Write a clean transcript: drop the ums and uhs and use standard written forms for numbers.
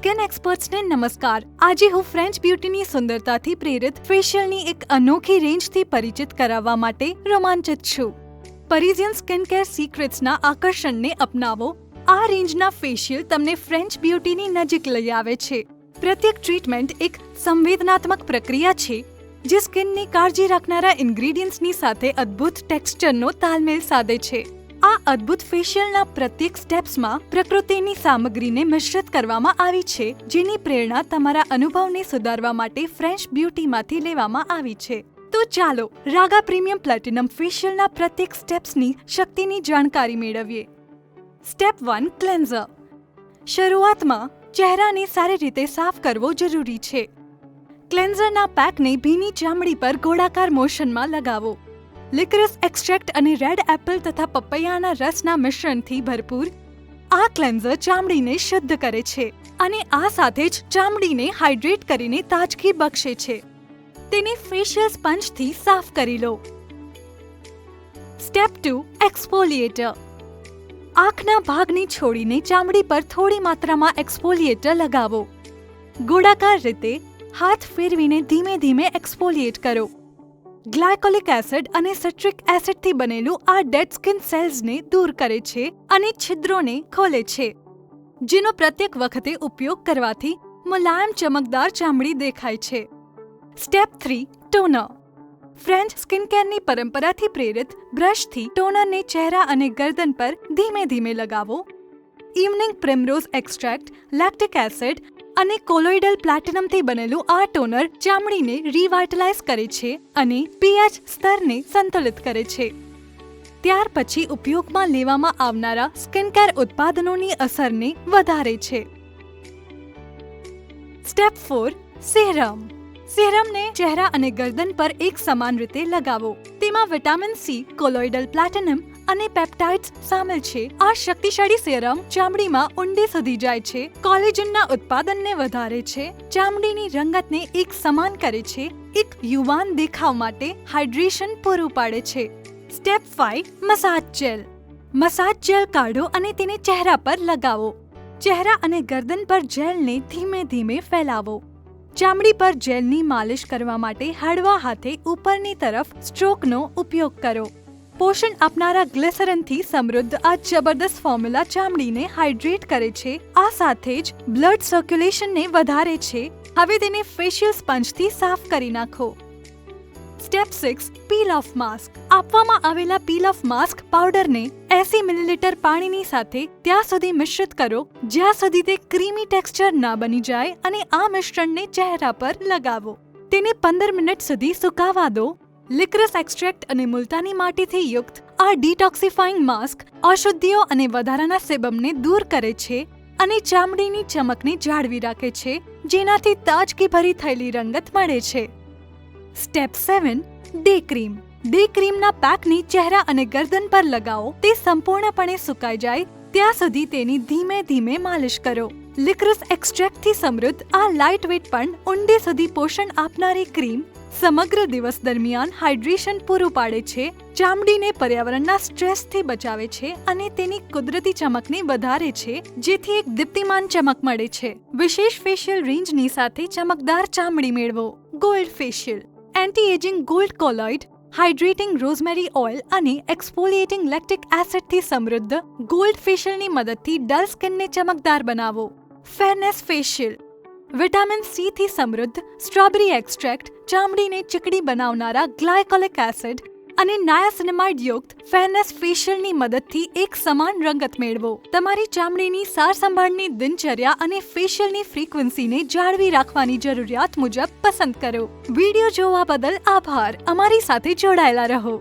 Skin એક્સપર્ટ્સને નમસ્કાર। આજે હું ફ્રેન્ચ બ્યુટીની સુંદરતાથી પ્રેરિત ફેશિયલની એક અનોખી રેન્જથી પરિચિત કરાવવા માટે રોમાંચિત છું। પેરિઝિયન સ્કિન કેર સિક્રેટ્સના આકર્ષણને અપનાવો। આ રેન્જના ફેશિયલ તમને ફ્રેન્ચ બ્યુટીની નજીક લઈ આવે છે। પ્રત્યેક ટ્રીટમેન્ટ એક સંવેદનાત્મક પ્રક્રિયા છે જે સ્કિનની કાળજી રાખનારા ઇન્ગ્રેડિયન્ટ્સની સાથે અદ્ભુત ટેક્સચરનો તાલમેલ સાધે છે। આ અદ્ભુત ફેશિયલના પ્રત્યેક સ્ટેપ્સમાં પ્રકૃતિની સામગ્રીને મિશ્રિત કરવામાં આવી છે, જેની પ્રેરણા તમારા અનુભવને સુધારવા માટે ફ્રેન્ચ બ્યુટીમાંથી લેવામાં આવી છે। તો ચાલો રાગા પ્રીમિયમ પ્લેટિનમ ફેશિયલના પ્રત્યેક સ્ટેપ્સની શક્તિની જાણકારી મેળવીએ। Step 1 cleanser. શરૂઆતમાં ચહેરાને સારી રીતે સાફ કરવો જરૂરી છે। ક્લેન્ઝરના પેકને ભીની ચામડી પર ગોળાકાર મોશનમાં લગાવો। લિકરસ એક્સ્ટ્રેક્ટ અને રેડ એપલ તથા પપૈયાના રસના મિશ્રણથી ભરપૂર આ ક્લેન્ઝર ચામડીને શુદ્ધ કરે છે અને આ સાથે જ ચામડીને હાઇડ્રેટ કરીને તાજગી બક્ષે છે। તેને ફેશિયલ સ્પંજથી સાફ કરી લો। સ્ટેપ 2 એક્સફોલિએટર। આંખના ભાગને છોડીને ચામડી પર થોડી માત્રામાં એક્સફોલિએટર લગાવો। ગોળાકાર રીતે હાથ ફેરવીને ધીમે ધીમે એક્સફોલિએટ કરો। ગ્લાયકોલિક એસિડ અને સિટ્રિક એસિડથી બનેલું આ ડેડ સ્કિન સેલ્સને દૂર કરે છે અને છિદ્રોને ખોલે છે, જેનો પ્રત્યેક વખતે ઉપયોગ કરવાથી મુલાયમ ચમકદાર ચામડી દેખાય છે। Step 3 toner. ફ્રેન્ચ સ્કિન કેરની પરંપરાથી પ્રેરિત બ્રશથી ટોનરને ચહેરા અને ગરદન પર ધીમે ધીમે લગાવો। ઇવનિંગ પ્રિમરોઝ એક્સ્ટ્રેક્ટ, લેક્ટિક એસિડ અને કોલોઇડલ પ્લેટિનમથી બનેલું આ ટોનર ચામડીને રિવાઇટલાઇઝ કરે છે અને પીએચ સ્તરને સંતુલિત કરે છે। ત્યાર પછી ઉપયોગમાં લેવામાં આવનારા સ્કિન કેર ઉત્પાદનોની અસરને વધારે છે। સ્ટેપ 4 સેરમ। સેરમને ચહેરા અને ગરદન પર એક સમાન રીતે લગાવો। તેમાં વિટામિન સી, કોલોઇડલ પ્લેટિનમ અને પેપ્ટાઇડ્સ સામેલ છે। આ શક્તિશાળી સેરમ ચામડીમાં ઊંડે સુધી જાય છે, કોલેજનના ઉત્પાદનને વધારે છે, ચામડીની રંગતને એક સમાન કરે છે, એક યુવાન દેખાવ માટે હાઇડ્રેશન પૂરું પાડે છે। Step 5 massage gel. Massage gel કાઢો અને તેને ચહેરા પર લગાવો। ચહેરા અને ગરદન પર જેલને ધીમે ધીમે ફેલાવો। ચામડી પર જેલની માલિશ કરવા માટે હળવા હાથે ઉપરની તરફ સ્ટ્રોકનો ઉપયોગ કરો। પોષણ આપનારા ગ્લિસરીનથી સમૃદ્ધ આ જબરદસ્ત ફોર્મ્યુલા ચામડીને હાઇડ્રેટ કરે છે, આ સાથે જ બ્લડ સર્ક્યુલેશનને વધારે છે। હવે તેને ફેશિયલ સ્પંજથી સાફ કરી નાખો। Step 6 pill of mask. આપવામાં આવેલા પીલ ઓફ માસ્ક પાવડરને 80 મિલીલીટર પાણીની સાથે ત્યાં સુધી મિશ્રિત કરો જ્યાં સુધી તે ક્રીમી ટેક્સચર ના બની જાય અને આ મિશ્રણને ચહેરા પર લગાવો। તેને 15 મિનિટ સુધી સુકાવા દો। લિકરસ એક્સ્ટ્રેક્ટ અને મુલતાની માટીથી યુક્ત આ ડિટોક્સિફાઇંગ માસ્ક અશુદ્ધિઓ અને વધારાના સેબમને દૂર કરે છે અને ચામડીની ચમકને જાળવી રાખે છે, જેનાથી તાજગીભરી થયેલી રંગત મળે છે। Step 7 day cream. ડે ક્રીમના પેકને ચહેરા અને ગરદન પર લગાવો। તે સંપૂર્ણપણે સુકાઈ જાય ત્યાં સુધી તેની ધીમે ધીમે માલિશ કરો। લિકરસ એક્સ્ટ્રેક્ટથી સમૃદ્ધ આ લાઇટ વેઇટ પણ ઊંડે સુધી પોષણ આપનારી ક્રીમ સમગ્ર દિવસ દરમિયાન હાઇડ્રેશન પૂરું પાડે છે, ચામડીને પર્યાવરણના સ્ટ્રેસથી બચાવે છે અને તેની કુદરતી ચમકને વધારે છે, જેથી એક દીપ્તિમાન ચમક મળે છે। વિશેષ ફેશિયલ રેન્જની સાથે ચમકદાર ચામડી મેળવો। Gold facial. Anti ageing gold colloid, hydrating rosemary oil અને એક્સફોલિએટિંગ લેક્ટિક એસિડથી સમૃદ્ધ ગોલ્ડ ફેશિયલની મદદથી ડલ સ્કિનને ચમકદાર બનાવો। Fairness facial. વિટામિન સી થી સમૃદ્ધ સ્ટ્રોબેરી એક્સ્ટ્રેક્ટ, ચામડીને ચીકણી બનાવનારા ગ્લાયકોલિક એસિડ અને નાયાસિનામાઇડ યુક્ત ફેરનેસ ફેશિયલની મદદથી એક સમાન રંગત મેળવો। તમારી ચામડીની સાર સંભાળની દિનચર્યા અને ફેશિયલની ફ્રીક્વન્સીને જાળવી રાખવાની જરૂરિયાત મુજબ પસંદ કરો। વિડીયો જોવા બદલ આભાર। અમારી સાથે જોડાયેલા રહો।